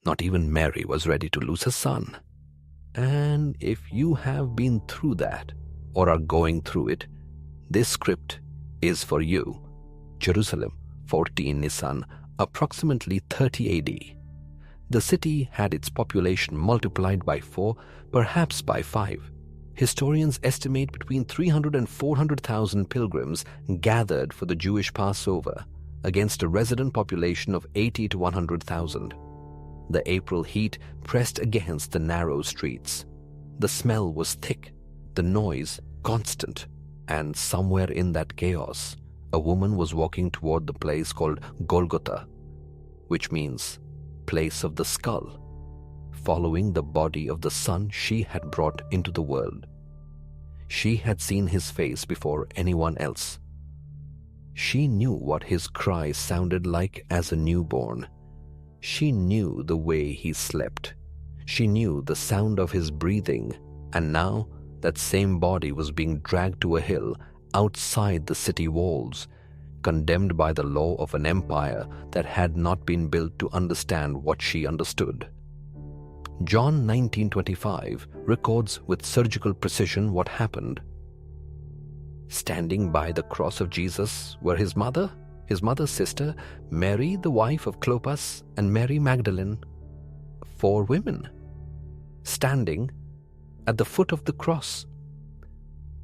Not even Mary was ready to lose her son. And if you have been through that or are going through it, this script is for you. Jerusalem, 14 Nisan, approximately 30 AD. The city had its population multiplied by 4, perhaps by 5. Historians estimate between 300 and 400,000 pilgrims gathered for the Jewish Passover against a resident population of 80 to 100,000. The April heat pressed against the narrow streets. The smell was thick, the noise constant, and somewhere in that chaos, a woman was walking toward the place called Golgotha, which means place of the skull, following the body of the son she had brought into the world. She had seen his face before anyone else. She knew what his cry sounded like as a newborn. She knew the way he slept. She knew the sound of his breathing, and now that same body was being dragged to a hill outside the city walls, condemned by the law of an empire that had not been built to understand what she understood. John 19:25 records with surgical precision what happened. Standing by the cross of Jesus were his mother's sister, Mary, the wife of Clopas, and Mary Magdalene, 4 women, standing at the foot of the cross.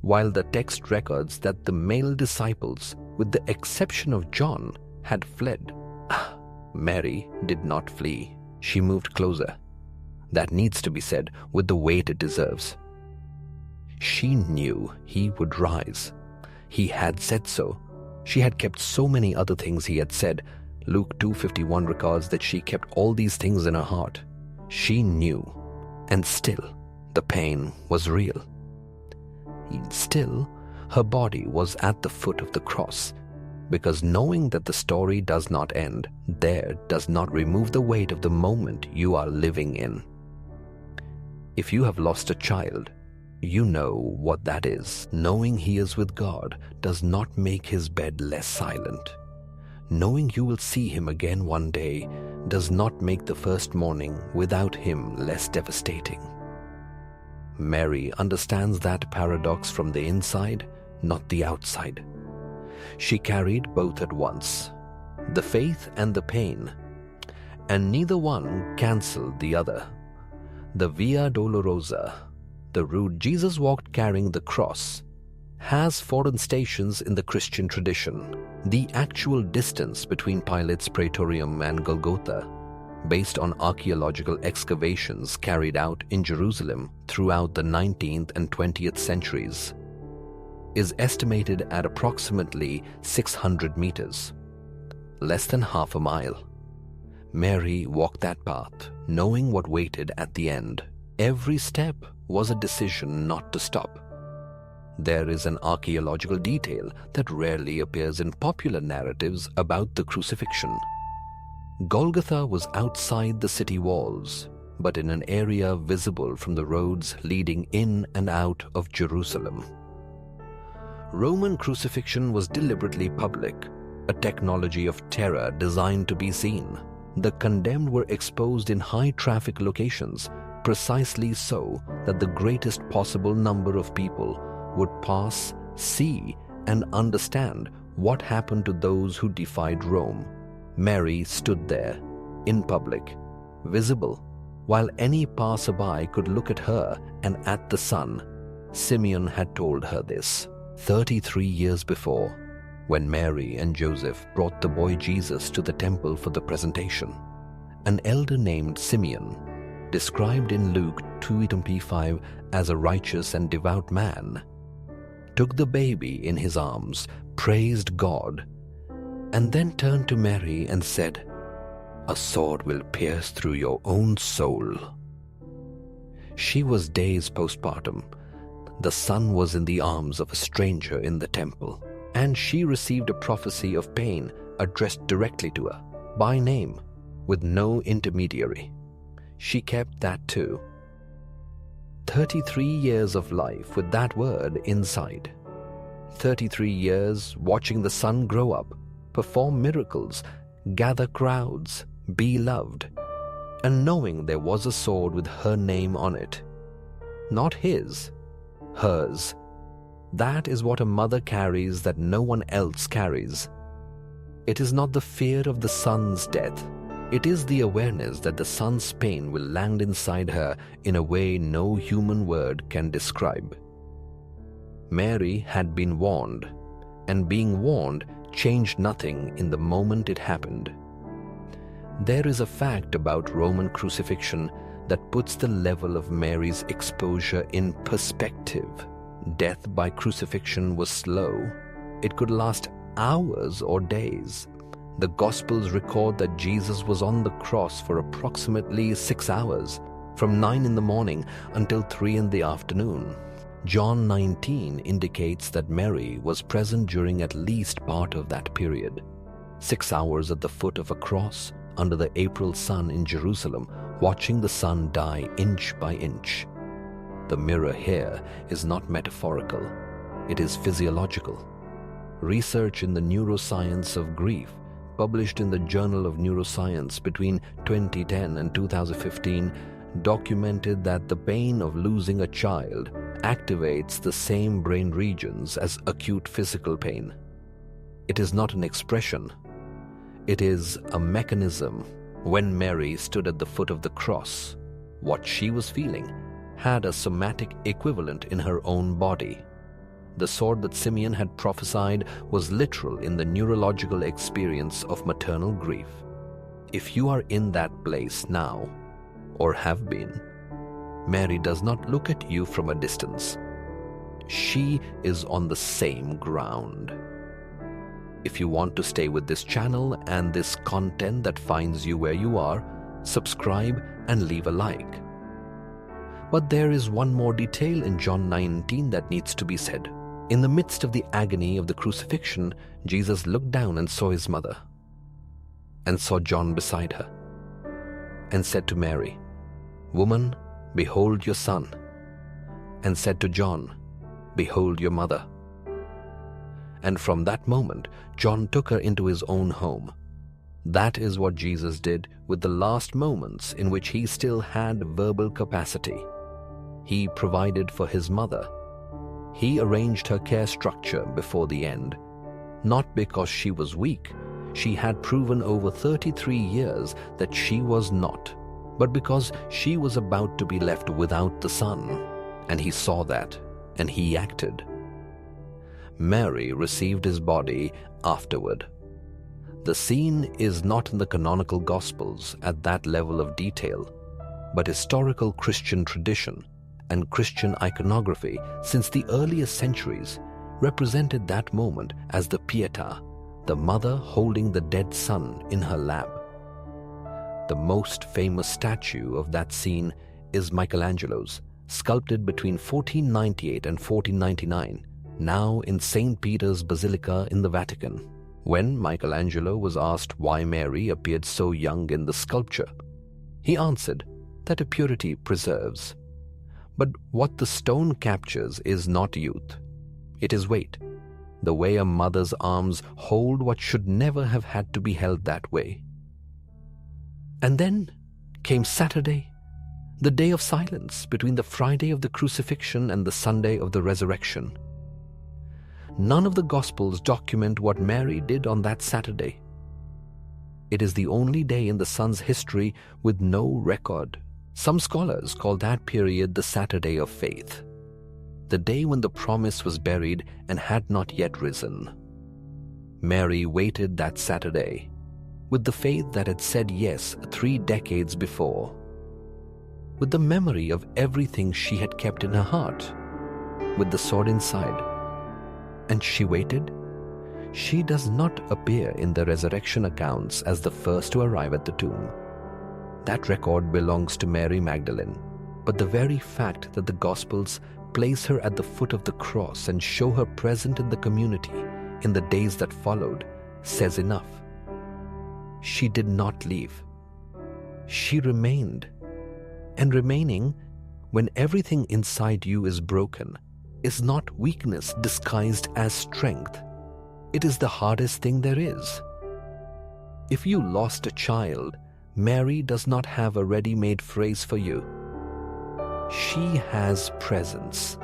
While the text records that the male disciples, with the exception of John, had fled, Mary did not flee. She moved closer. That needs to be said with the weight it deserves. She knew he would rise. He had said so. She had kept so many other things he had said. Luke 2:51 records that she kept all these things in her heart. She knew, and still the pain was real. Still, her body was at the foot of the cross, because knowing that the story does not end there does not remove the weight of the moment you are living in. If you have lost a child, you know what that is. Knowing he is with God does not make his bed less silent. Knowing you will see him again one day does not make the first morning without him less devastating. Mary understands that paradox from the inside, not the outside. She carried both at once, the faith and the pain, and neither one cancelled the other. The Via Dolorosa, the route Jesus walked carrying the cross, has foreign stations in the Christian tradition. The actual distance between Pilate's Praetorium and Golgotha, based on archaeological excavations carried out in Jerusalem throughout the 19th and 20th centuries, is estimated at approximately 600 meters, less than half a mile. Mary walked that path, knowing what waited at the end. Every step was a decision not to stop. There is an archaeological detail that rarely appears in popular narratives about the crucifixion. Golgotha was outside the city walls, but in an area visible from the roads leading in and out of Jerusalem. Roman crucifixion was deliberately public, a technology of terror designed to be seen. The condemned were exposed in high-traffic locations, precisely so that the greatest possible number of people would pass, see, and understand what happened to those who defied Rome. Mary stood there, in public, visible, while any passerby could look at her and at the Son. Simeon had told her this 33 years before, when Mary and Joseph brought the boy Jesus to the temple for the presentation. An elder named Simeon, described in Luke 2:25 as a righteous and devout man, took the baby in his arms, praised God, and then turned to Mary and said, "A sword will pierce through your own soul." She was days postpartum. The son was in the arms of a stranger in the temple, and she received a prophecy of pain addressed directly to her, by name, with no intermediary. She kept that too. 33 years of life with that word inside. 33 years watching the son grow up, perform miracles, gather crowds, be loved. and knowing there was a sword with her name on it. Not his, hers. That is what a mother carries that no one else carries. It is not the fear of the son's death. It is the awareness that the son's pain will land inside her in a way no human word can describe. Mary had been warned, and being warned changed nothing in the moment it happened. There is a fact about Roman crucifixion that puts the level of Mary's exposure in perspective. Death by crucifixion was slow. It could last hours or days. The Gospels record that Jesus was on the cross for approximately 6 hours, from 9 in the morning until 3 in the afternoon. John 19 indicates that Mary was present during at least part of that period. 6 hours at the foot of a cross under the April sun in Jerusalem, watching the son die inch by inch. The mirror here is not metaphorical, it is physiological. Research in the Neuroscience of Grief, published in the Journal of Neuroscience between 2010 and 2015, documented that the pain of losing a child activates the same brain regions as acute physical pain. It is not an expression, it is a mechanism. When Mary stood at the foot of the cross, what she was feeling had a somatic equivalent in her own body. The sword that Simeon had prophesied was literal in the neurological experience of maternal grief. If you are in that place now, or have been, Mary does not look at you from a distance. She is on the same ground. If you want to stay with this channel and this content that finds you where you are, subscribe and leave a like. But there is one more detail in John 19 that needs to be said. In the midst of the agony of the crucifixion, Jesus looked down and saw his mother, and saw John beside her, and said to Mary, "Woman, behold your son," and said to John, "Behold your mother." And from that moment, John took her into his own home. That is what Jesus did with the last moments in which he still had verbal capacity. He provided for his mother. He arranged her care structure before the end, not because she was weak. She had proven over 33 years that she was not, but because she was about to be left without the son. And he saw that, and he acted. Mary received his body afterward. The scene is not in the canonical Gospels at that level of detail, but historical Christian tradition and Christian iconography since the earliest centuries represented that moment as the Pietà, the mother holding the dead son in her lap. The most famous statue of that scene is Michelangelo's, sculpted between 1498 and 1499, now in St. Peter's Basilica in the Vatican. When Michelangelo was asked why Mary appeared so young in the sculpture, he answered that a purity preserves. But what the stone captures is not youth. It is weight, the way a mother's arms hold what should never have had to be held that way. And then came Saturday, the day of silence between the Friday of the crucifixion and the Sunday of the resurrection. None of the Gospels document what Mary did on that Saturday. It is the only day in the Son's history with no record. Some scholars call that period the Saturday of Faith, the day when the promise was buried and had not yet risen. Mary waited that Saturday with the faith that had said yes 3 decades before, with the memory of everything she had kept in her heart, with the sword inside. And she waited. She does not appear in the resurrection accounts as the first to arrive at the tomb. That record belongs to Mary Magdalene, but the very fact that the Gospels place her at the foot of the cross and show her present in the community in the days that followed says enough. She did not leave. She remained. And remaining, when everything inside you is broken, is not weakness disguised as strength. It is the hardest thing there is. If you lost a child, Mary does not have a ready-made phrase for you. She has presence.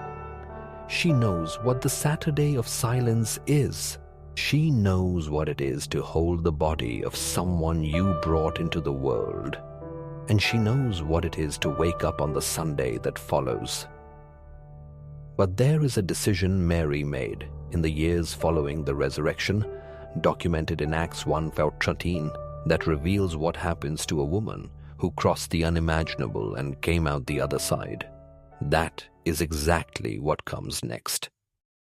She knows what the Saturday of silence is. She knows what it is to hold the body of someone you brought into the world. And she knows what it is to wake up on the Sunday that follows. But there is a decision Mary made in the years following the resurrection, documented in Acts 1:13, that reveals what happens to a woman who crossed the unimaginable and came out the other side. That is exactly what comes next.